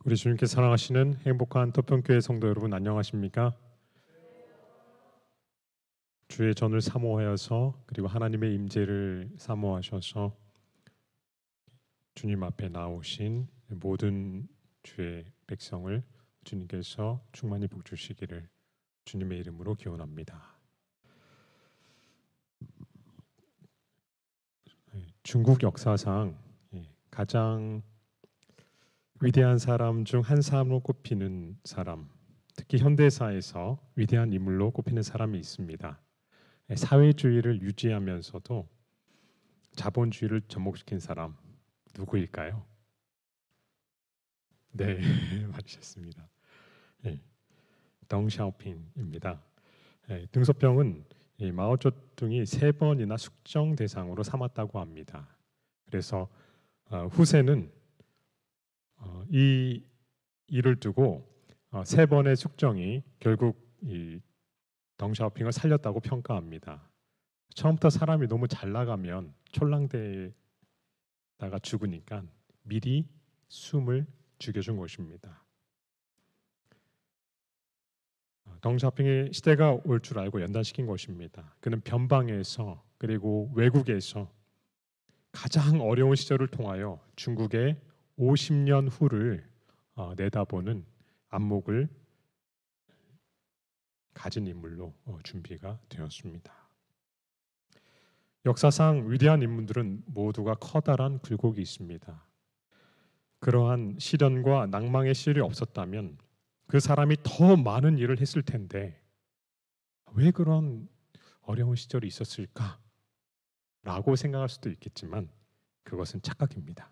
우리 주님께 사랑하시는 행복한 터평교회 성도 여러분, 안녕하십니까? 주의 전을 사모하여서, 그리고 하나님의 임재를 사모하셔서 주님 앞에 나오신 모든 주의 백성을 주님께서 충만히 복 주시기를 주님의 이름으로 기원합니다. 중국 역사상 가장 위대한 사람 중 한 사람으로 꼽히는 사람, 특히 현대사에서 위대한 인물로 꼽히는 사람이 있습니다. 사회주의를 유지하면서도 자본주의를 접목시킨 사람, 누구일까요? 네, 맞으셨습니다. 덩샤오핑입니다. 등소평은 마오쩌둥이 3번이나 숙정 대상으로 삼았다고 합니다. 그래서 후세는 이 일을 두고 3번의 숙정이 결국 이 덩샤오핑을 살렸다고 평가합니다. 처음부터 사람이 너무 잘 나가면 촐랑대다가 죽으니까 미리 숨을 죽여준 것입니다. 덩샤오핑의 시대가 올 줄 알고 연단시킨 것입니다. 그는 변방에서 그리고 외국에서 가장 어려운 시절을 통하여 중국의 50년 후를 내다보는 안목을 가진 인물로 준비가 되었습니다. 역사상 위대한 인물들은 모두가 커다란 굴곡이 있습니다. 그러한 시련과 낭망의 시절이 없었다면 그 사람이 더 많은 일을 했을 텐데 왜 그런 어려운 시절이 있었을까? 라고 생각할 수도 있겠지만 그것은 착각입니다.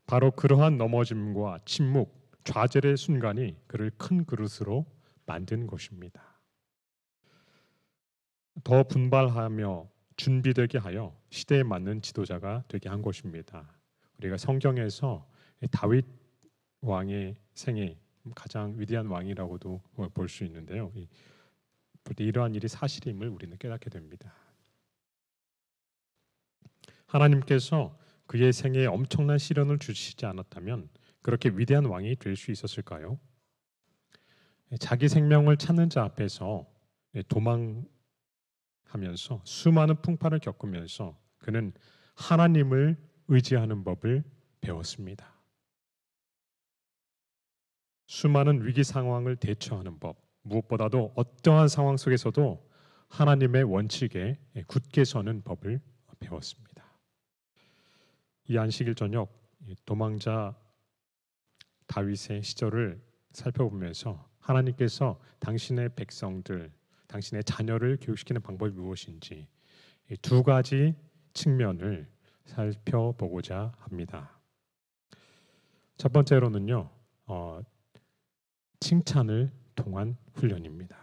바로 그러한 넘어짐과 침묵, 좌절의 순간이 그를 큰 그릇으로 만든 것입니다. 더 분발하며 준비되게 하여 시대에 맞는 지도자가 되게 한 것입니다. 우리가 성경에서 다윗 왕의 생애, 가장 위대한 왕이라고도 볼 수 있는데요. 이러한 일이 사실임을 우리는 깨닫게 됩니다. 하나님께서 그의 생애에 엄청난 시련을 주시지 않았다면 그렇게 위대한 왕이 될 수 있었을까요? 자기 생명을 찾는 자 앞에서 도망하면서 수많은 풍파를 겪으면서 그는 하나님을 의지하는 법을 배웠습니다. 수많은 위기 상황을 대처하는 법, 무엇보다도 어떠한 상황 속에서도 하나님의 원칙에 굳게 서는 법을 배웠습니다. 이 안식일 저녁 도망자 다윗의 시절을 살펴보면서 하나님께서 당신의 백성들, 당신의 자녀를 교육시키는 방법이 무엇인지 이 2가지 측면을 살펴보고자 합니다. 첫 번째로는요, 칭찬을 통한 훈련입니다.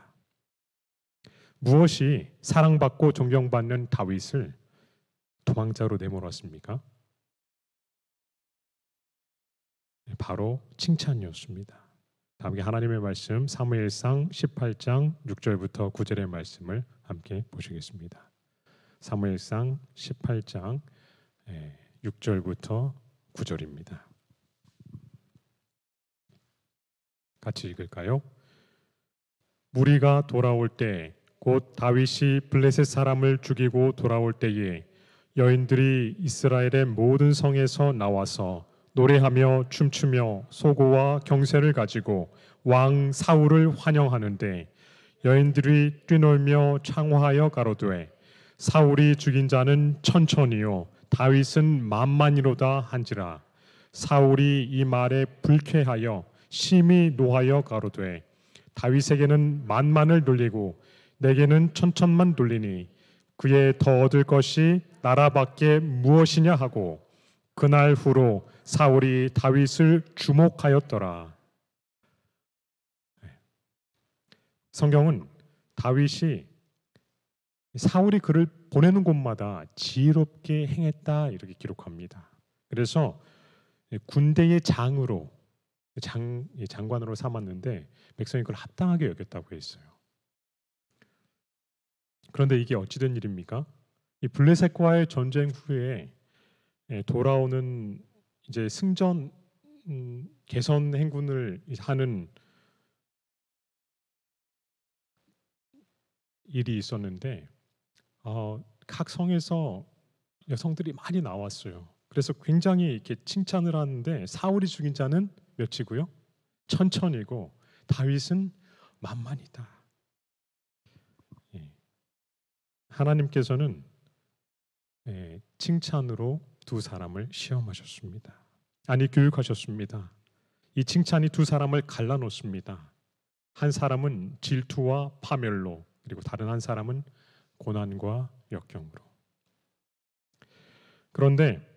무엇이 사랑받고 존경받는 다윗을 도망자로 내몰았습니까? 바로 칭찬이었습니다. 다음에 하나님의 말씀 사무엘상 18장 6절부터 9절의 말씀을 함께 보시겠습니다. 사무엘상 18장 6절부터 9절입니다. 같이 읽을까요? 무리가 돌아올 때 곧 다윗이 블레셋 사람을 죽이고 돌아올 때에 여인들이 이스라엘의 모든 성에서 나와서 노래하며 춤추며 소고와 경새를 가지고 왕 사울을 환영하는데 여인들이 뛰놀며 창화하여 가로되 사울이 죽인 자는 천천히요 다윗은 만만이로다 한지라. 사울이 이 말에 불쾌하여 심히 노하여 가로되 다윗에게는 만만을 돌리고 내게는 천천만 돌리니 그의 더 얻을 것이 나라밖에 무엇이냐 하고 그날 후로 사울이 다윗을 주목하였더라. 성경은 다윗이 사울이 그를 보내는 곳마다 지혜롭게 행했다 이렇게 기록합니다. 그래서 군대의 장관으로 삼았는데 백성이 그걸 합당하게 여겼다고 했어요. 그런데 이게 어찌된 일입니까? 이 블레셋과의 전쟁 후에 돌아오는 이제 승전 개선 행군을 하는 일이 있었는데 각 성에서 여성들이 많이 나왔어요. 그래서 굉장히 이렇게 칭찬을 하는데 사울이 죽인 자는 몇이고요? 1000이고 다윗은 만만이다. 예. 하나님께서는 칭찬으로 두 사람을 시험하셨습니다. 아니 교육하셨습니다. 이 칭찬이 두 사람을 갈라놓습니다. 한 사람은 질투와 파멸로, 그리고 다른 한 사람은 고난과 역경으로. 그런데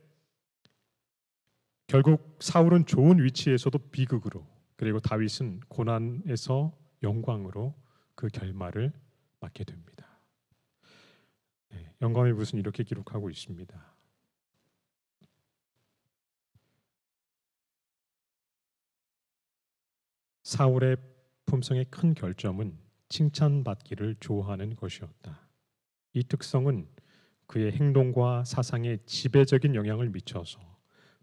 결국 사울은 좋은 위치에서도 비극으로, 그리고 다윗은 고난에서 영광으로 그 결말을 맞게 됩니다. 영감의 붓은 이렇게 기록하고 있습니다. 사울의 품성의 큰 결점은 칭찬받기를 좋아하는 것이었다. 이 특성은 그의 행동과 사상에 지배적인 영향을 미쳐서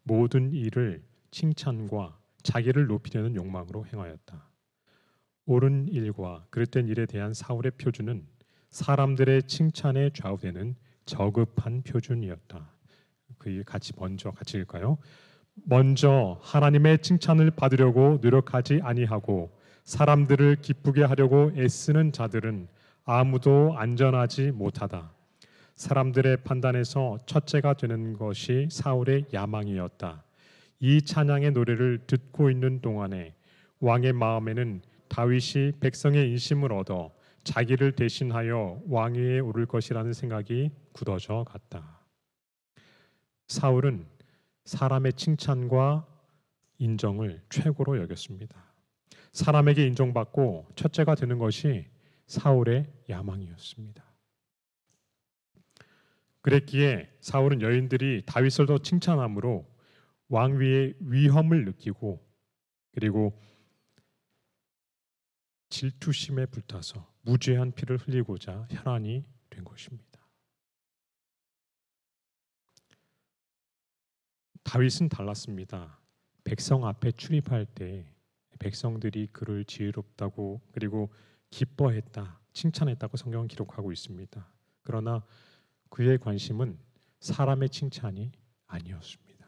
모든 일을 칭찬과 자기를 높이려는 욕망으로 행하였다. 옳은 일과 그릇된 일에 대한 사울의 표준은 사람들의 칭찬에 좌우되는 저급한 표준이었다. 먼저 같이 읽을까요? 먼저 하나님의 칭찬을 받으려고 노력하지 아니하고 사람들을 기쁘게 하려고 애쓰는 자들은 아무도 안전하지 못하다. 사람들의 판단에서 첫째가 되는 것이 사울의 야망이었다. 이 찬양의 노래를 듣고 있는 동안에 왕의 마음에는 다윗이 백성의 인심을 얻어 자기를 대신하여 왕위에 오를 것이라는 생각이 굳어져 갔다. 사울은 사람의 칭찬과 인정을 최고로 여겼습니다. 사람에게 인정받고 첫째가 되는 것이 사울의 야망이었습니다. 그랬기에 사울은 여인들이 다윗을 더 칭찬함으로 왕위의 위험을 느끼고, 그리고 질투심에 불타서 무죄한 피를 흘리고자 혈안이 된 것입니다. 다윗은 달랐습니다. 백성 앞에 출입할 때 백성들이 그를 지혜롭다고, 그리고 기뻐했다, 칭찬했다고 성경은 기록하고 있습니다. 그러나 그의 관심은 사람의 칭찬이 아니었습니다.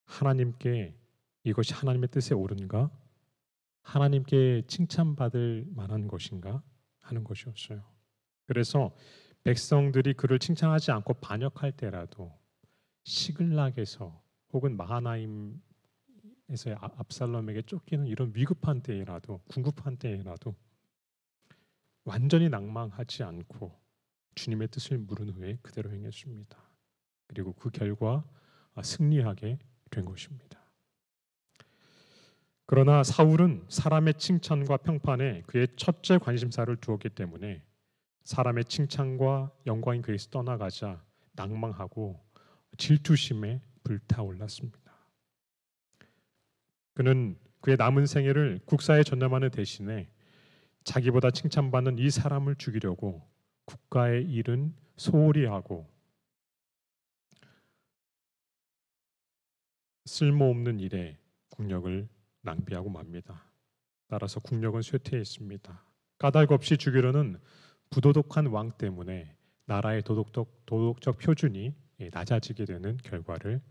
하나님께 이것이 하나님의 뜻에 옳은가? 하나님께 칭찬받을 만한 것인가? 하는 것이었어요. 그래서 백성들이 그를 칭찬하지 않고 반역할 때라도 시글락에서 혹은 마하나임에서의 압살롬에게 쫓기는 이런 위급한 때에라도, 궁급한 때에라도 완전히 낭망하지 않고 주님의 뜻을 물은 후에 그대로 행했습니다. 그리고 그 결과 승리하게 된 것입니다. 그러나 사울은 사람의 칭찬과 평판에 그의 첫째 관심사를 두었기 때문에 사람의 칭찬과 영광이 그에게서 떠나가자 낭망하고 질투심에 불타올랐습니다. 그는 그의 남은 생애를 국사에 전념하는 대신에 자기보다 칭찬받는 이 사람을 죽이려고 국가의 일은 소홀히 하고 쓸모없는 일에 국력을 낭비하고 맙니다. 따라서 국력은 쇠퇴했습니다. 까닭 없이 죽이려는 부도덕한 왕 때문에 나라의 도덕적 표준이 낮아지게 되는 결과를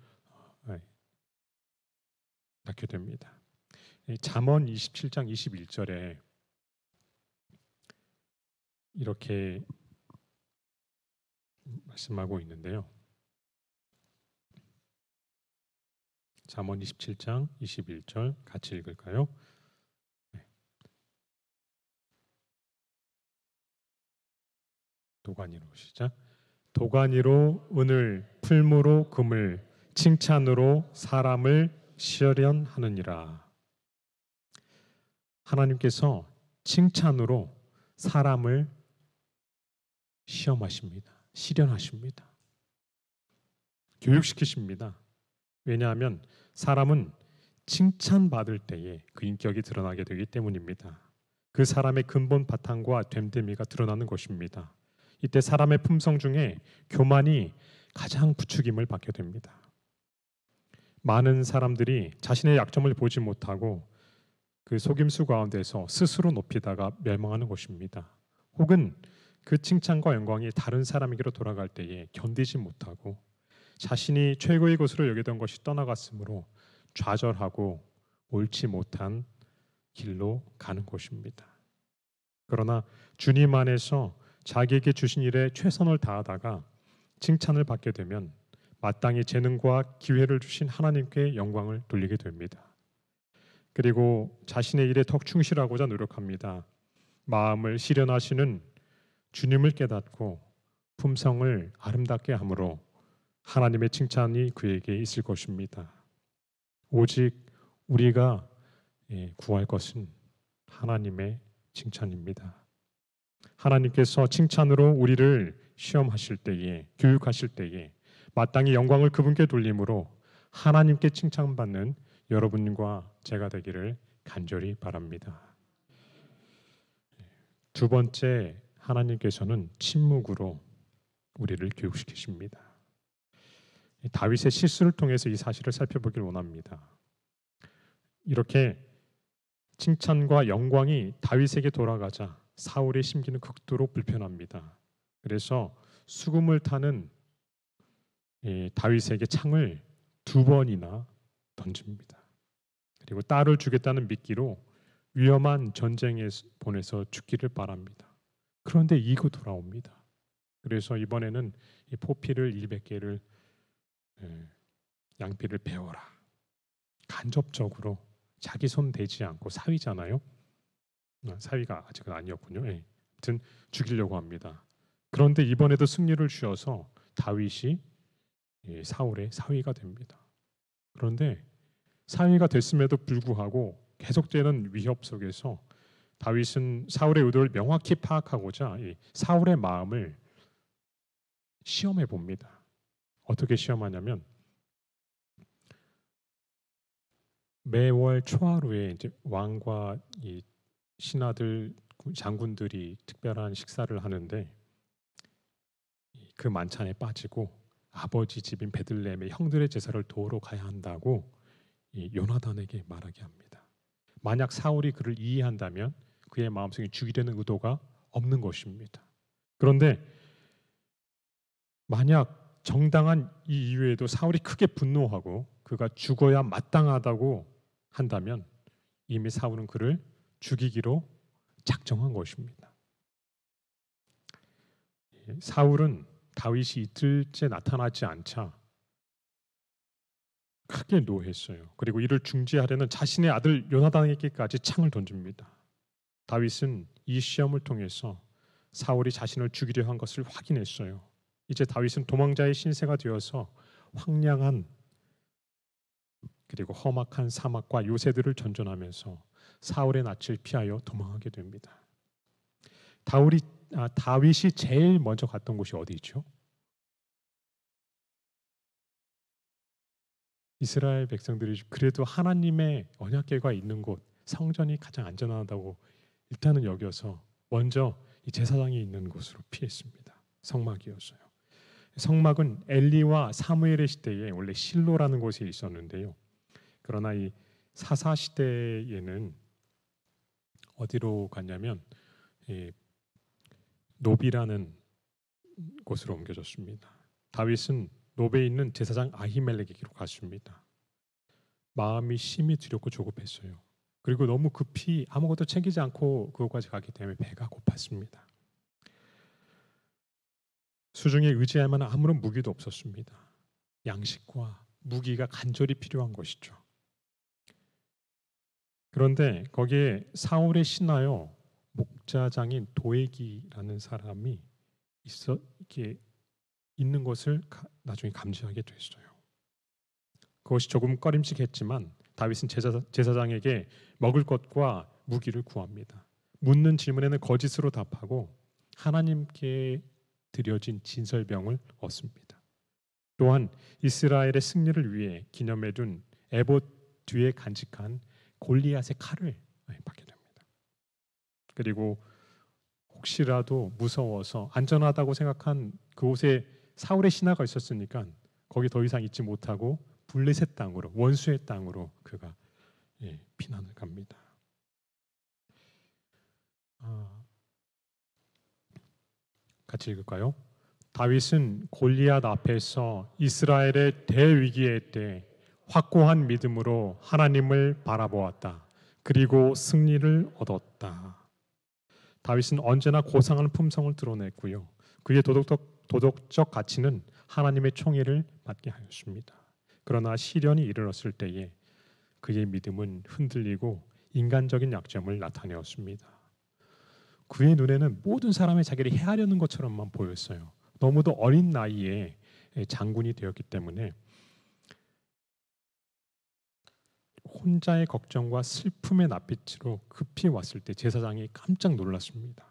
낳게 됩니다. 잠언 27장 21절에 이렇게 말씀하고 있는데요. 잠언 27장 21절 같이 읽을까요? 도가니로 시작. 도가니로 은을, 풀무로 금을, 칭찬으로 사람을 시련하느니라. 하나님께서 칭찬으로 사람을 시험하십니다. 시련하십니다. 교육시키십니다. 왜냐하면 사람은 칭찬받을 때에 그 인격이 드러나게 되기 때문입니다. 그 사람의 근본 바탕과 됨됨이가 드러나는 것입니다. 이때 사람의 품성 중에 교만이 가장 부추김을 받게 됩니다. 많은 사람들이 자신의 약점을 보지 못하고 그 속임수 가운데서 스스로 높이다가 멸망하는 것입니다. 혹은 그 칭찬과 영광이 다른 사람에게로 돌아갈 때에 견디지 못하고 자신이 최고의 것으로 여기던 것이 떠나갔으므로 좌절하고 옳지 못한 길로 가는 것입니다. 그러나 주님 안에서 자기에게 주신 일에 최선을 다하다가 칭찬을 받게 되면 마땅히 재능과 기회를 주신 하나님께 영광을 돌리게 됩니다. 그리고 자신의 일에 더 충실하고자 노력합니다. 마음을 실현하시는 주님을 깨닫고 품성을 아름답게 함으로 하나님의 칭찬이 그에게 있을 것입니다. 오직 우리가 구할 것은 하나님의 칭찬입니다. 하나님께서 칭찬으로 우리를 시험하실 때에, 교육하실 때에 마땅히 영광을 그분께 돌림으로 하나님께 칭찬받는 여러분과 제가 되기를 간절히 바랍니다. 두 번째, 하나님께서는 침묵으로 우리를 교육시키십니다. 다윗의 실수를 통해서 이 사실을 살펴보길 원합니다. 이렇게 칭찬과 영광이 다윗에게 돌아가자 사울의 심기는 극도로 불편합니다. 그래서 수금을 타는 다윗에게 창을 2번이나 던집니다. 그리고 딸을 주겠다는 미끼로 위험한 전쟁에 보내서 죽기를 바랍니다. 그런데 이고 돌아옵니다. 그래서 이번에는 이 포피를 200개를 양피를 베어라. 간접적으로 자기 손 대지 않고 사위잖아요. 사위가 아직은 아니었군요. 아무튼 죽이려고 합니다. 그런데 이번에도 승리를 주어서 다윗이 사울의 사위가 됩니다. 그런데 사위가 됐음에도 불구하고 계속되는 위협 속에서 다윗은 사울의 의도를 명확히 파악하고자 사울의 마음을 시험해 봅니다. 어떻게 시험하냐면 매월 초하루에 이제 왕과 이 신하들 장군들이 특별한 식사를 하는데 그 만찬에 빠지고 아버지 집인 베들레헴의 형들의 제사를 도우러 가야 한다고 요나단에게 말하게 합니다. 만약 사울이 그를 이해한다면 그의 마음속에 죽이려는 의도가 없는 것입니다. 그런데 만약 정당한 이 이유에도 사울이 크게 분노하고 그가 죽어야 마땅하다고 한다면 이미 사울은 그를 죽이기로 작정한 것입니다. 사울은 다윗이 이틀째 나타나지 않자 크게 노했어요. 그리고 이를 중지하려는 자신의 아들 요나단에게까지 창을 던집니다. 다윗은 이 시험을 통해서 사울이 자신을 죽이려 한 것을 확인했어요. 이제 다윗은 도망자의 신세가 되어서 황량한 그리고 험악한 사막과 요새들을 전전하면서 사울의 낯을 피하여 도망하게 됩니다. 다윗이 제일 먼저 갔던 곳이 어디죠? 이스라엘 백성들이 그래도 하나님의 언약궤가 있는 곳, 성전이 가장 안전하다고 일단은 여겨서 먼저 이 제사장이 있는 곳으로 피했습니다. 성막이었어요. 성막은 엘리와 사무엘의 시대에 원래 실로라는 곳에 있었는데요. 그러나 이 사사 시대에는 어디로 갔냐면 노비라는 곳으로 옮겨졌습니다. 다윗은 노베에 있는 제사장 아히멜렉에게로 갔습니다. 마음이 심히 두렵고 조급했어요. 그리고 너무 급히 아무것도 챙기지 않고 그곳까지 가기 때문에 배가 고팠습니다. 수중에 의지할 만한 아무런 무기도 없었습니다. 양식과 무기가 간절히 필요한 것이죠. 그런데 거기에 사울의 신하여 목자장인 도에기라는 사람이 이렇게 있는 것을 나중에 감지하게 됐어요. 그것이 조금 꺼림칙했지만 다윗은 제사장에게 먹을 것과 무기를 구합니다. 묻는 질문에는 거짓으로 답하고 하나님께 드려진 진설병을 얻습니다. 또한 이스라엘의 승리를 위해 기념해 둔 에봇 뒤에 간직한 골리앗의 칼을 받게 됩니다. 그리고 혹시라도 무서워서 안전하다고 생각한 그곳에 사울의 신하가 있었으니까 거기 더 이상 있지 못하고 블레셋 땅으로, 원수의 땅으로 그가 피난을 갑니다. 같이 읽을까요? 다윗은 골리앗 앞에서 이스라엘의 대위기의 때 확고한 믿음으로 하나님을 바라보았다. 그리고 승리를 얻었다. 다윗은 언제나 고상한 품성을 드러냈고요. 그의 도덕적 가치는 하나님의 총애를 받게 하였습니다. 그러나 시련이 이르렀을 때에 그의 믿음은 흔들리고 인간적인 약점을 나타내었습니다. 그의 눈에는 모든 사람이 자기를 해하려는 것처럼만 보였어요. 너무도 어린 나이에 장군이 되었기 때문에 혼자의 걱정과 슬픔의 낯빛으로 급히 왔을 때 제사장이 깜짝 놀랐습니다.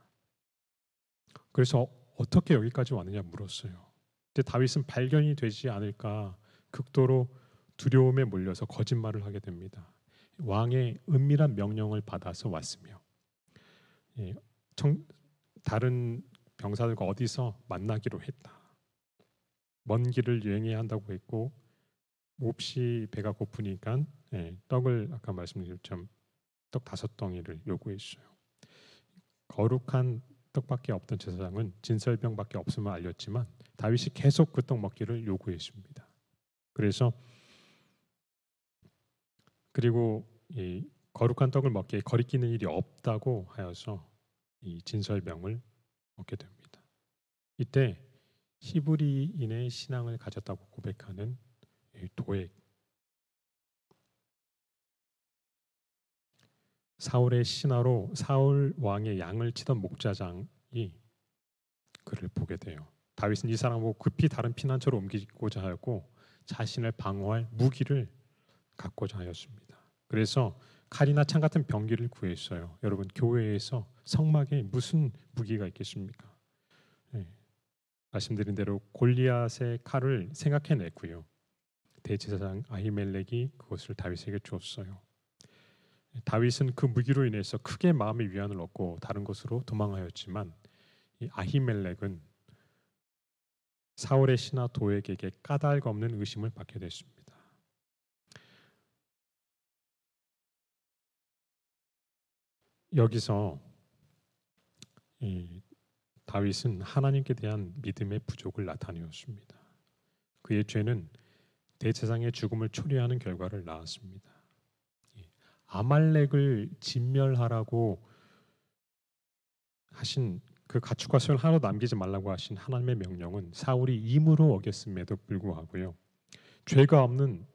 그래서 어떻게 여기까지 왔느냐 물었어요. 근데 다윗은 발견이 되지 않을까 극도로 두려움에 몰려서 거짓말을 하게 됩니다. 왕의 은밀한 명령을 받아서 왔으며 다른 병사들과 어디서 만나기로 했다. 먼 길을 여행해야 한다고 했고 몹시 배가 고프니까 떡을 아까 말씀드린 것처럼 떡 5덩이를 요구했어요. 거룩한 떡밖에 없던 제사장은 진설병밖에 없음을 알렸지만 다윗이 계속 그 떡 먹기를 요구했습니다. 그리고 이 거룩한 떡을 먹기에 거리끼는 일이 없다고 하여서 이 진설병을 먹게 됩니다. 이때 히브리인의 신앙을 가졌다고 고백하는 도액, 사울의 신하로 사울 왕의 양을 치던 목자장이 그를 보게 돼요. 다윗은 이 사람을 보고 급히 다른 피난처로 옮기고자 하였고 자신을 방어할 무기를 갖고자 하였습니다. 그래서 칼이나 창 같은 병기를 구했어요. 여러분, 교회에서 성막에 무슨 무기가 있겠습니까? 말씀드린 대로 골리앗의 칼을 생각해냈고요. 대제사장 아히멜렉이 그것을 다윗에게 주었어요. 다윗은 그 무기로 인해서 크게 마음의 위안을 얻고 다른 곳으로 도망하였지만 이 아히멜렉은 사울의 신하 도액에게 까닭 없는 의심을 받게 됐습니다. 여기서 다윗은 하나님께 대한 믿음의 부족을 나타내었습니다. 그의 죄는 대제사장의 죽음을 초래하는 결과를 낳았습니다. 아말렉을 진멸하라고 하신 그 가축과 소를 하나도 남기지 말라고 하신 하나님의 명령은 사울이 임으로 어겼음에도 불구하고요. 죄가 없는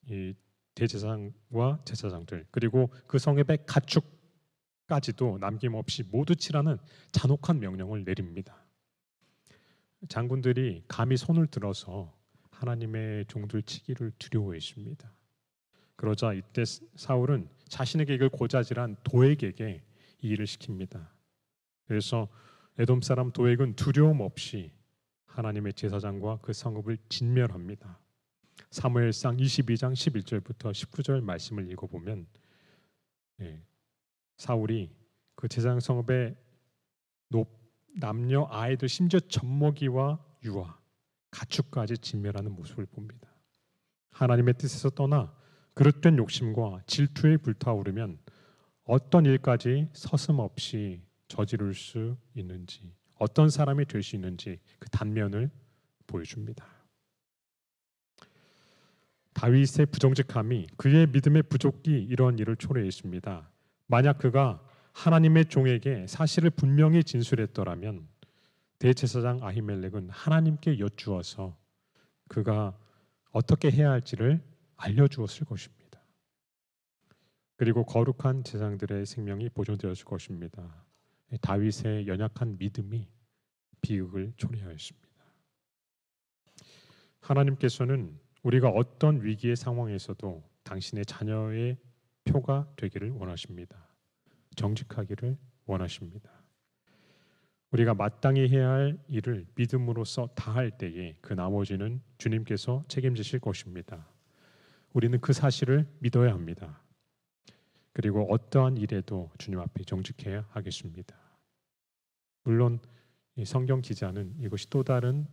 이 대제사장과 제사장들 그리고 그 성의 가축까지도 남김없이 모두 치라는 잔혹한 명령을 내립니다. 장군들이 감히 손을 들어서 하나님의 종들 치기를 두려워했습니다. 그러자 이때 사울은 자신에게 이걸 고자질한 도액에게 이 일을 시킵니다. 그래서 에돔 사람 도액은 두려움 없이 하나님의 제사장과 그 성읍을 진멸합니다. 사무엘상 22장 11절부터 19절 말씀을 읽어보면 사울이 그 제사장 성읍의 남녀 아이들 심지어 젖먹이와 유아 가축까지 진멸하는 모습을 봅니다. 하나님의 뜻에서 떠나 그릇된 욕심과 질투에 불타오르면 어떤 일까지 서슴없이 저지를 수 있는지, 어떤 사람이 될 수 있는지 그 단면을 보여줍니다. 다윗의 부정직함이 그의 믿음의 부족이 이런 일을 초래했습니다. 만약 그가 하나님의 종에게 사실을 분명히 진술했더라면 대제사장 아히멜렉은 하나님께 여쭈어서 그가 어떻게 해야 할지를 알려주었을 것입니다. 그리고 거룩한 제사장들의 생명이 보존되었을 것입니다. 다윗의 연약한 믿음이 비극을 초래하였습니다. 하나님께서는 우리가 어떤 위기의 상황에서도 당신의 자녀의 표가 되기를 원하십니다. 정직하기를 원하십니다. 우리가 마땅히 해야 할 일을 믿음으로써 다할 때에 그 나머지는 주님께서 책임지실 것입니다. 우리는 그 사실을 믿어야 합니다. 그리고 어떠한 일에도 주님 앞에 정직해야 하겠습니다. 물론 이 성경 기자는 이것이 또 다른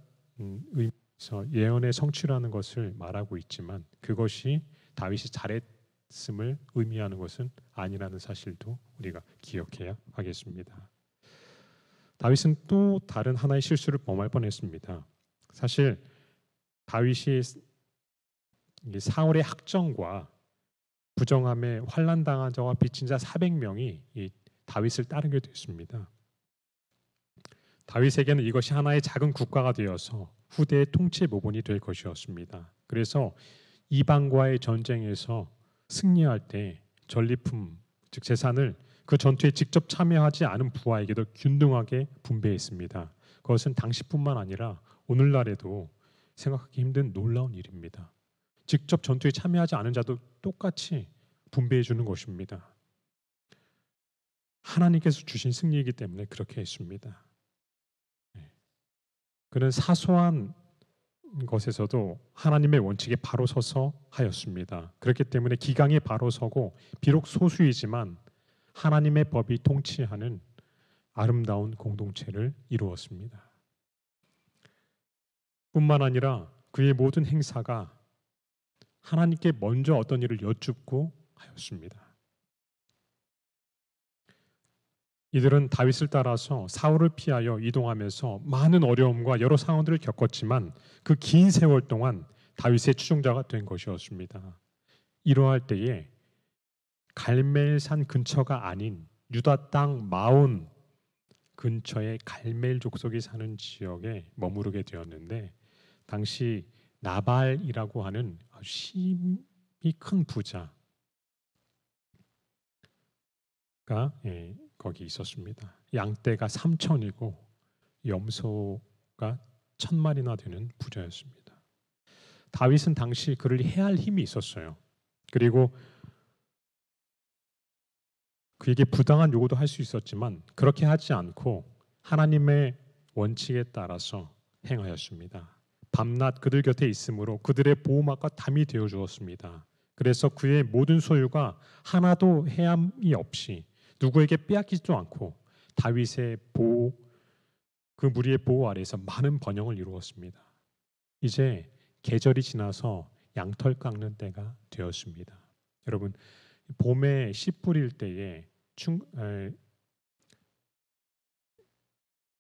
그래서 예언의 성취라는 것을 말하고 있지만 그것이 다윗이 잘했음을 의미하는 것은 아니라는 사실도 우리가 기억해야 하겠습니다. 다윗은 또 다른 하나의 실수를 범할 뻔했습니다. 사실 다윗이 사울의 학정과 부정함에 환난당한 자와 빚진 자 400명이 이 다윗을 따르게 됐습니다. 다윗에게는 이것이 하나의 작은 국가가 되어서 후대의 통치 모본이 될 것이었습니다. 그래서 이방과의 전쟁에서 승리할 때 전리품, 즉 재산을 그 전투에 직접 참여하지 않은 부하에게도 균등하게 분배했습니다. 그것은 당시뿐만 아니라 오늘날에도 생각하기 힘든 놀라운 일입니다. 직접 전투에 참여하지 않은 자도 똑같이 분배해 주는 것입니다. 하나님께서 주신 승리이기 때문에 그렇게 했습니다. 그는 사소한 것에서도 하나님의 원칙에 바로 서서 하였습니다. 그렇기 때문에 기강에 바로 서고 비록 소수이지만 하나님의 법이 통치하는 아름다운 공동체를 이루었습니다. 뿐만 아니라 그의 모든 행사가 하나님께 먼저 어떤 일을 여쭙고 하였습니다. 이들은 다윗을 따라서 사울을 피하여 이동하면서 많은 어려움과 여러 상황들을 겪었지만 그 긴 세월 동안 다윗의 추종자가 된 것이었습니다. 이러할 때에 갈멜산 근처가 아닌 유다 땅 마온 근처의 갈멜 족속이 사는 지역에 머무르게 되었는데 당시 나발이라고 하는 힘이 큰 부자가 거기 있었습니다. 양떼가 3,000이고 염소가 1,000마리나 되는 부자였습니다. 다윗은 당시 그를 해할 힘이 있었어요. 그리고 그에게 부당한 요구도 할 수 있었지만 그렇게 하지 않고 하나님의 원칙에 따라서 행하였습니다. 밤낮 그들 곁에 있으므로 그들의 보호막과 담이 되어 주었습니다. 그래서 그의 모든 소유가 하나도 해함이 없이 누구에게 빼앗기지도 않고 다윗의 보호, 그 무리의 보호 아래에서 많은 번영을 이루었습니다. 이제 계절이 지나서 양털 깎는 때가 되었습니다. 여러분, 봄에 씨 뿌릴 때에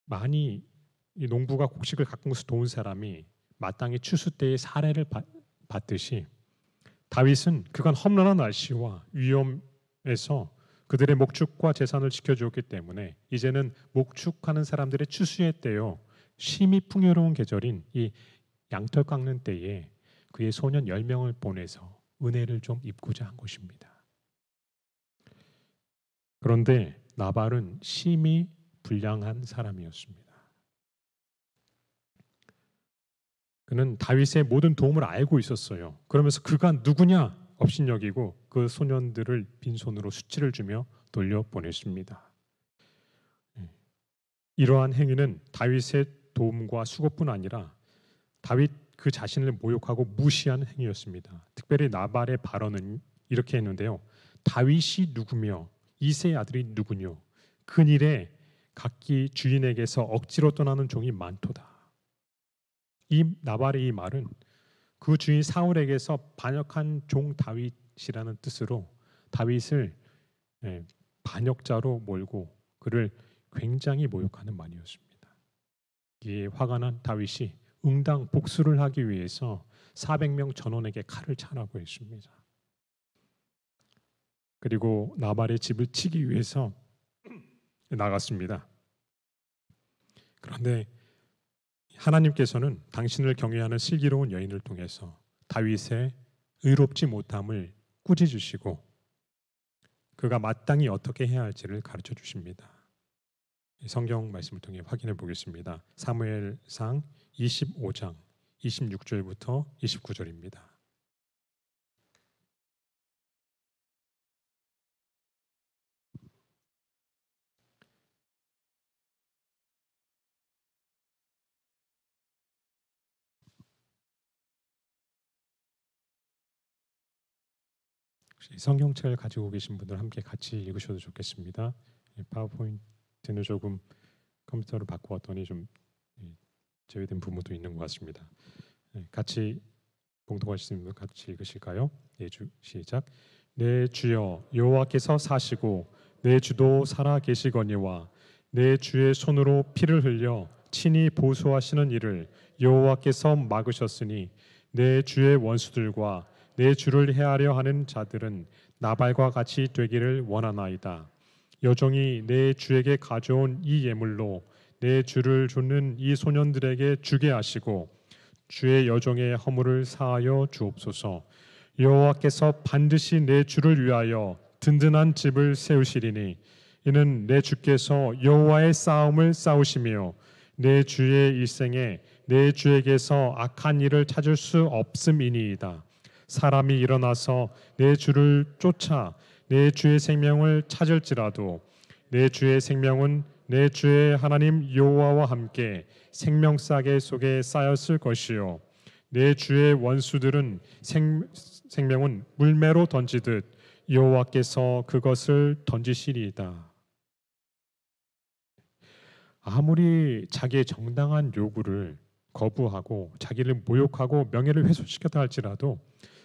많이 이 농부가 곡식을 가끔씩 도운 사람이 마땅히 추수 때에 사례를 받듯이 다윗은 그간 험난한 날씨와 위험에서 그들의 목축과 재산을 지켜주었기 때문에 이제는 목축하는 사람들의 추수의 때요 심히 풍요로운 계절인 이 양털 깎는 때에 그의 소년 10명을 보내서 은혜를 좀 입고자 한 것입니다. 그런데 나발은 심히 불량한 사람이었습니다. 그는 다윗의 모든 도움을 알고 있었어요. 그러면서 그가 누구냐 업신여기고 그 소년들을 빈손으로 수치를 주며 돌려보냈습니다. 이러한 행위는 다윗의 도움과 수고뿐 아니라 다윗 그 자신을 모욕하고 무시한 행위였습니다. 특별히 나발의 발언은 이렇게 했는데요. 다윗이 누구며 이새의 아들이 누구뇨? 근일에 각기 주인에게서 억지로 떠나는 종이 많도다. 이 나발의 이 말은 그 주인 사울에게서 반역한 종 다윗이라는 뜻으로 다윗을 반역자로 몰고 그를 굉장히 모욕하는 말이었습니다. 이에 화가 난 다윗이 응당 복수를 하기 위해서 400명 전원에게 칼을 차라고 했습니다. 그리고 나발의 집을 치기 위해서 나갔습니다. 그런데 하나님께서는 당신을 경외하는 슬기로운 여인을 통해서 다윗의 의롭지 못함을 꾸짖으시고 그가 마땅히 어떻게 해야 할지를 가르쳐 주십니다. 성경 말씀을 통해 확인해 보겠습니다. 사무엘상 25장 26절부터 29절입니다. 성경책을 가지고 계신 분들 함께 같이 읽으셔도 좋겠습니다. 파워포인트는 조금 컴퓨터를 바꾸었더니 좀 제외된 부분도 있는 것 같습니다. 같이 봉독하시는 분 같이 읽으실까요? 시작. 내 주여 여호와께서 사시고 내 주도 살아 계시거니와 내 주의 손으로 피를 흘려 친히 보수하시는 일을 여호와께서 막으셨으니 내 주의 원수들과 내 주를 해하려 하는 자들은 나발과 같이 되기를 원하나이다. 여종이 내 주에게 가져온 이 예물로 내 주를 좇는 이 소년들에게 주게 하시고 주의 여종의 허물을 사하여 주옵소서. 여호와께서 반드시 내 주를 위하여 든든한 집을 세우시리니 이는 내 주께서 여호와의 싸움을 싸우시며 내 주의 일생에 내 주에게서 악한 일을 찾을 수 없음이니이다. 사람이 일어나서 내 주를 쫓아 내 주의 생명을 찾을지라도 내 주의 생명은 내 주의 하나님 여호와와 함께 생명싸개 속에 쌓였을 것이요 내 주의 원수들은 생명은 물매로 던지듯 여호와께서 그것을 던지시리이다. 아무리 자기의 정당한 요구를 거부하고 자기를 모욕하고 명예를 훼손시켰다 할지라도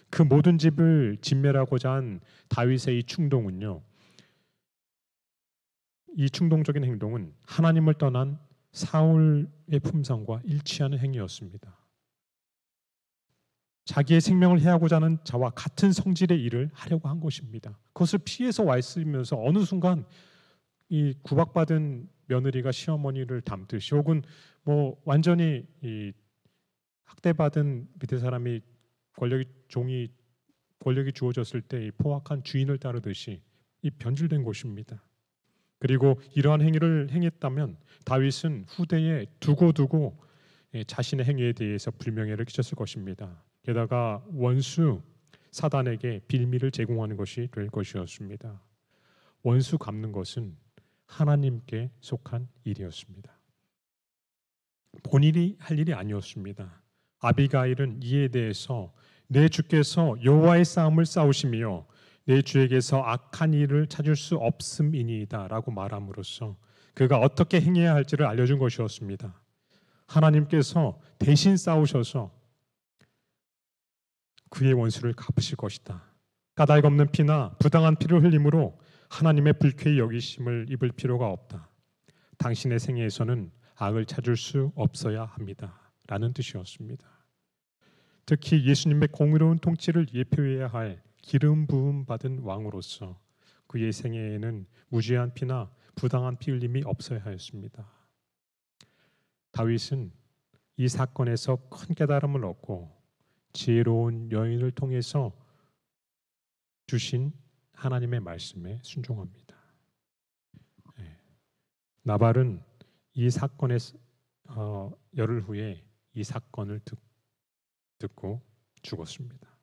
그 모든 집을 진멸하고자 한 다윗의 이 충동은요, 이 충동적인 행동은 하나님을 떠난 사울의 품성과 일치하는 행위였습니다. 자기의 생명을 해하고자 하는 자와 같은 성질의 일을 하려고 한 것입니다. 그것을 피해서 와 있으면서 어느 순간 이 구박받은 며느리가 시어머니를 닮듯이 혹은 뭐 완전히 이 학대받은 밑에 사람이 권력이 주어졌을 때 이 포악한 주인을 따르듯이 이 변질된 것입니다. 그리고 이러한 행위를 행했다면 다윗은 후대에 두고두고 자신의 행위에 대해서 불명예를 끼쳤을 것입니다. 게다가 원수 사단에게 빌미를 제공하는 것이 될 것이었습니다. 원수 갚는 것은 하나님께 속한 일이었습니다. 본인이 할 일이 아니었습니다. 아비가일은 이에 대해서 내 주께서 여호와의 싸움을 싸우시며 내 주에게서 악한 일을 찾을 수 없음이니이다 라고 말함으로써 그가 어떻게 행해야 할지를 알려준 것이었습니다. 하나님께서 대신 싸우셔서 그의 원수를 갚으실 것이다. 까닭없는 피나 부당한 피를 흘림으로 하나님의 불쾌히 여기심을 입을 필요가 없다. 당신의 생애에서는 악을 찾을 수 없어야 합니다. 라는 뜻이었습니다. 특히 예수님의 공의로운 통치를 예표해야 할 기름 부음 받은 왕으로서 그의 생애에는 무죄한 피나 부당한 피 흘림이 없어야 하였습니다. 다윗은 이 사건에서 큰 깨달음을 얻고 지혜로운 여인을 통해서 주신 하나님의 말씀에 순종합니다. 나발은 이 사건의 열흘 후에 이 사건을 듣고 죽었습니다.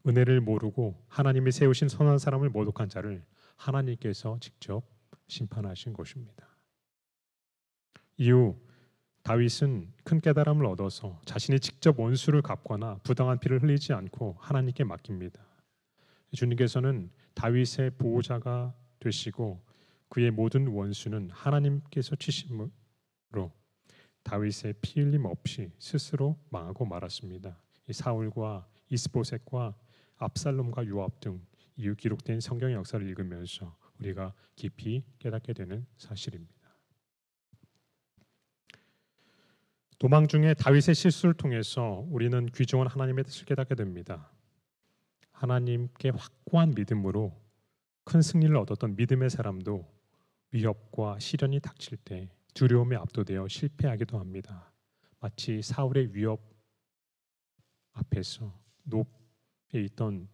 은혜를 모르고 하나님이 세우신 선한 사람을 모독한 자를 하나님께서 직접 심판하신 것입니다. 이후 다윗은 큰 깨달음을 얻어서 자신이 직접 원수를 갚거나 부당한 피를 흘리지 않고 하나님께 맡깁니다. 주님께서는 다윗의 보호자가 되시고 그의 모든 원수는 하나님께서 치심으로 다윗의 피 흘림 없이 스스로 망하고 말았습니다. 사울과 이스보셋과 압살롬과 요압 등 이후 기록된 성경의 역사를 읽으면서 우리가 깊이 깨닫게 되는 사실입니다. 도망 중에 다윗의 실수를 통해서 우리는 귀중한 하나님의 뜻을 깨닫게 됩니다. 하나님께 확고한 믿음으로 큰 승리를 얻었던 믿음의 사람도 위협과 시련이 닥칠 때 두려움에 압도되어 실패하기도 합니다. 마치 사울의 위협 앞에서 높에 있던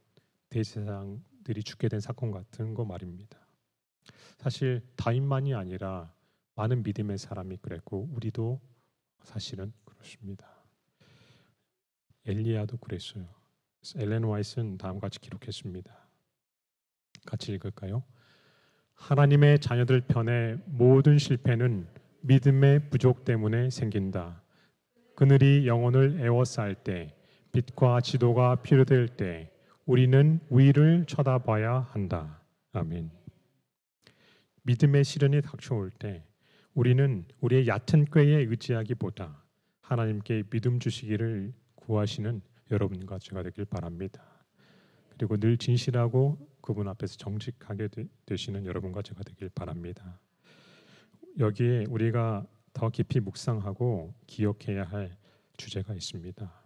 대제사장들이 죽게 된 사건 같은 거 말입니다. 사실 다윗만이 아니라 많은 믿음의 사람이 그랬고 우리도 사실은 그렇습니다. 엘리야도 그랬어요. 엘렌 화이트는 다음과 같이 기록했습니다. 같이 읽을까요? 하나님의 자녀들 편의 모든 실패는 믿음의 부족 때문에 생긴다. 그늘이 영혼을 에워싸일 때, 빛과 지도가 필요될 때 우리는 위를 쳐다봐야 한다. 아멘. 믿음의 시련이 닥쳐올 때 우리는 우리의 얕은 꾀에 의지하기보다 하나님께 믿음 주시기를 구하시는 여러분과 제가 되길 바랍니다. 그리고 늘 진실하고 그분 앞에서 정직하게 되시는 여러분과 제가 되길 바랍니다. 여기에 우리가 더 깊이 묵상하고 기억해야 할 주제가 있습니다.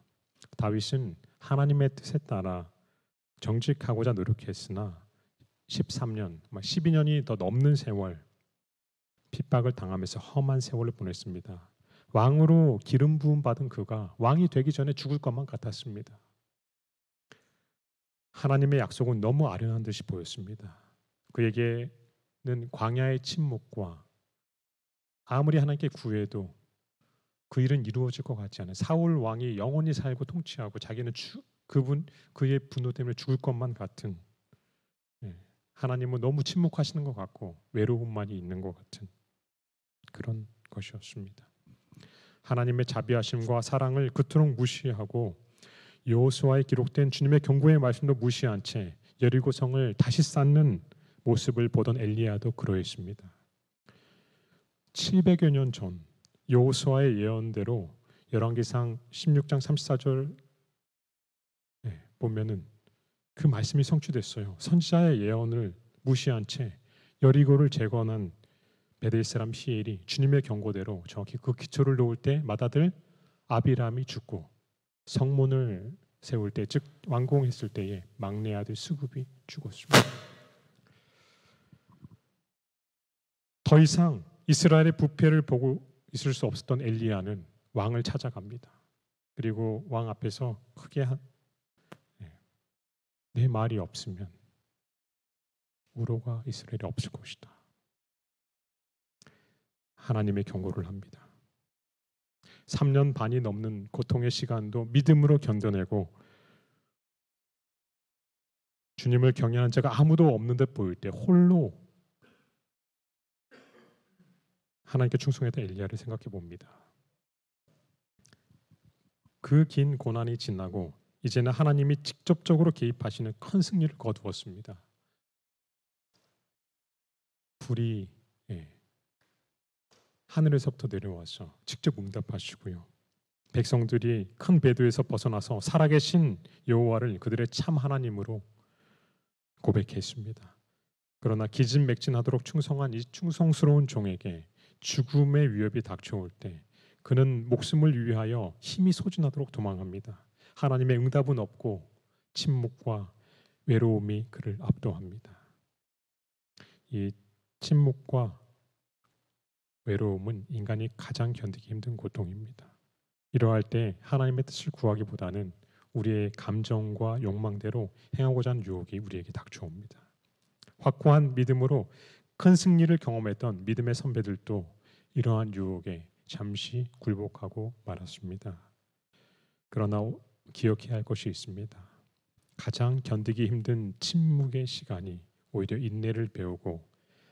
다윗은 하나님의 뜻에 따라 정직하고자 노력했으나 13년, 12년이 더 넘는 세월 핍박을 당하면서 험한 세월을 보냈습니다. 왕으로 기름 부음 받은 그가 왕이 되기 전에 죽을 것만 같았습니다. 하나님의 약속은 너무 아련한 듯이 보였습니다. 그에게는 광야의 침묵과 아무리 하나님께 구해도 그 일은 이루어질 것 같지 않은 사울 왕이 영원히 살고 통치하고 자기는 그의 분노 때문에 죽을 것만 같은, 하나님은 너무 침묵하시는 것 같고 외로움만이 있는 것 같은 그런 것이었습니다. 하나님의 자비하심과 사랑을 그토록 무시하고 여호수아에 기록된 주님의 경고의 말씀도 무시한 채 여리고성을 다시 쌓는 모습을 보던 엘리야도 그러했습니다. 700여 년 전 여호수아의 예언대로 열왕기상 16장 34절 보면은 그 말씀이 성취됐어요. 선지자의 예언을 무시한 채 여리고를 재건한 베델 사람 히엘이 주님의 경고대로 정확히 그 기초를 놓을 때 맏아들 아비람이 죽고 성문을 세울 때, 즉 완공했을 때에 막내 아들 수굽이 죽었습니다. 더 이상 이스라엘의 부패를 보고 있을 수 없었던 엘리야는 왕을 찾아갑니다. 그리고 왕 앞에서 크게 내 말이 없으면 우로가 이스라엘에 없을 것이다. 하나님의 경고를 합니다. 3년 반이 넘는 고통의 시간도 믿음으로 견뎌내고 주님을 경외하는 자가 아무도 없는 듯 보일 때 홀로 하나님께 충성했던 엘리야를 생각해 봅니다. 그 긴 고난이 지나고 이제는 하나님이 직접적으로 개입하시는 큰 승리를 거두었습니다. 불이 하늘에서부터 내려와서 직접 응답하시고요. 백성들이 큰 배도에서 벗어나서 살아계신 여호와를 그들의 참 하나님으로 고백했습니다. 그러나 기진맥진하도록 충성한 이 충성스러운 종에게 죽음의 위협이 닥쳐올 때 그는 목숨을 위하여 힘이 소진하도록 도망합니다. 하나님의 응답은 없고 침묵과 외로움이 그를 압도합니다. 이 침묵과 외로움은 인간이 가장 견디기 힘든 고통입니다. 이러할 때 하나님의 뜻을 구하기보다는 우리의 감정과 욕망대로 행하고자 하는 유혹이 우리에게 닥쳐옵니다. 확고한 믿음으로 큰 승리를 경험했던 믿음의 선배들도 이러한 유혹에 잠시 굴복하고 말았습니다. 그러나 기억해야 할 것이 있습니다. 가장 견디기 힘든 침묵의 시간이 오히려 인내를 배우고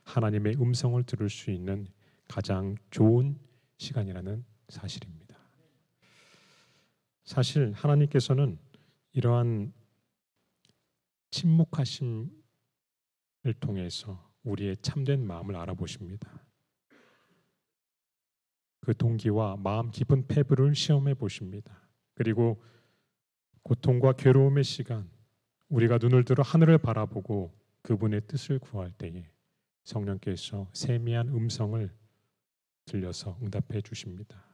하나님의 음성을 들을 수 있는 가장 좋은 시간이라는 사실입니다. 사실 하나님께서는 이러한 침묵하심을 통해서 우리의 참된 마음을 알아보십니다. 그 동기와 마음 깊은 패부를 시험해 보십니다. 그리고 고통과 괴로움의 시간, 우리가 눈을 들어 하늘을 바라보고 그분의 뜻을 구할 때에 성령께서 세미한 음성을 들려서 응답해 주십니다.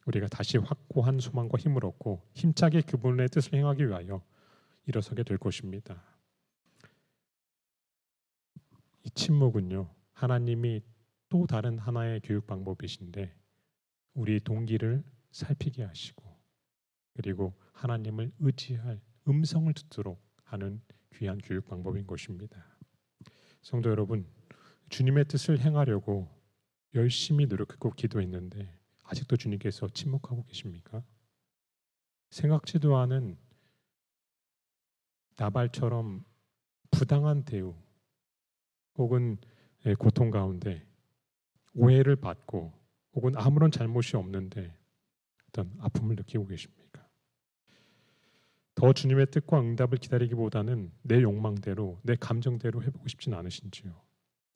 우리가 다시 확고한 소망과 힘을 얻고 힘차게 그분의 뜻을 행하기 위하여 일어서게 될 것입니다. 이 침묵은요, 하나님이 또 다른 하나의 교육 방법이신데 우리 동기를 살피게 하시고 그리고 하나님을 의지할 음성을 듣도록 하는 귀한 교육 방법인 것입니다. 성도 여러분, 주님의 뜻을 행하려고 열심히 노력했고 기도했는데 아직도 주님께서 침묵하고 계십니까? 생각지도 않은 나발처럼 부당한 대우 혹은 고통 가운데 오해를 받고 혹은 아무런 잘못이 없는데 어떤 아픔을 느끼고 계십니까? 더 주님의 뜻과 응답을 기다리기보다는 내 욕망대로 내 감정대로 해보고 싶진 않으신지요?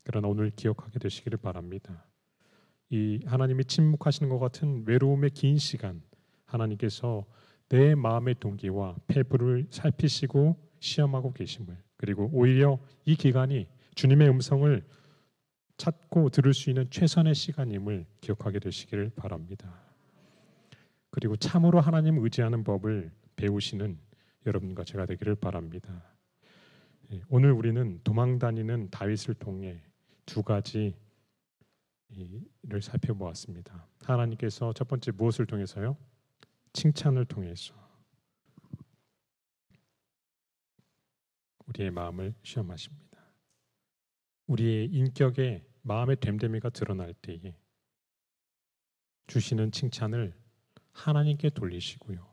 그러나 오늘 기억하게 되시기를 바랍니다. 이 하나님이 침묵하시는 것 같은 외로움의 긴 시간, 하나님께서 내 마음의 동기와 패부를 살피시고 시험하고 계심을, 그리고 오히려 이 기간이 주님의 음성을 찾고 들을 수 있는 최선의 시간임을 기억하게 되시기를 바랍니다. 그리고 참으로 하나님 의지하는 법을 배우시는 여러분과 제가 되기를 바랍니다. 오늘 우리는 도망다니는 다윗을 통해 두 가지를 살펴보았습니다. 하나님께서 첫 번째 무엇을 통해서요? 칭찬을 통해서 우리의 마음을 시험하십니다. 우리의 인격에 마음의 됨됨이가 드러날 때에 주시는 칭찬을 하나님께 돌리시고요.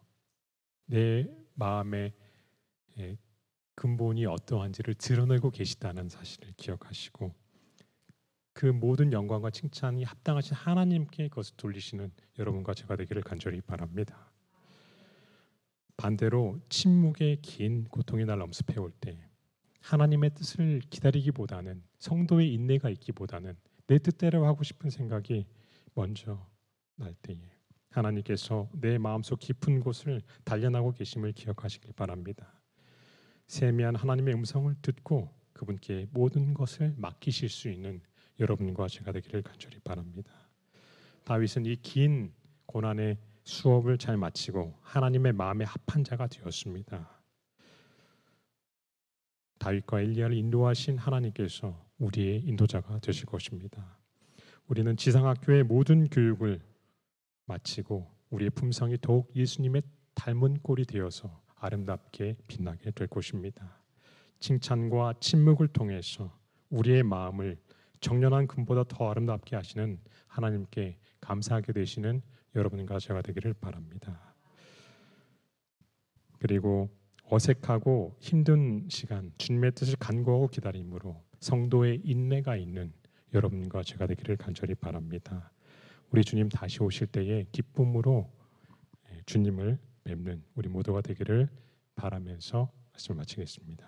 내 마음의 근본이 어떠한지를 드러내고 계시다는 사실을 기억하시고 그 모든 영광과 칭찬이 합당하신 하나님께 그것을 돌리시는 여러분과 제가 되기를 간절히 바랍니다. 반대로 침묵의 긴 고통이 날 엄습해 올 때 하나님의 뜻을 기다리기보다는 성도의 인내가 있기보다는 내 뜻대로 하고 싶은 생각이 먼저 날 때에 하나님께서 내 마음속 깊은 곳을 단련하고 계심을 기억하시길 바랍니다. 세미한 하나님의 음성을 듣고 그분께 모든 것을 맡기실 수 있는 여러분과 제가 되기를 간절히 바랍니다. 다윗은 이 긴 고난의 수업을 잘 마치고 하나님의 마음에 합한 자가 되었습니다. 다윗과 엘리야를 인도하신 하나님께서 우리의 인도자가 되실 것입니다. 우리는 지상학교의 모든 교육을 마치고 우리의 품성이 더욱 예수님의 닮은 꼴이 되어서 아름답게 빛나게 될 것입니다. 칭찬과 침묵을 통해서 우리의 마음을 정연한 금보다 더 아름답게 하시는 하나님께 감사하게 되시는 여러분과 제가 되기를 바랍니다. 그리고 어색하고 힘든 시간, 주님의 뜻을 간구하고 기다림으로 성도의 인내가 있는 여러분과 제가 되기를 간절히 바랍니다. 우리 주님 다시 오실 때에 기쁨으로 주님을 뵙는 우리 모두가 되기를 바라면서 말씀을 마치겠습니다.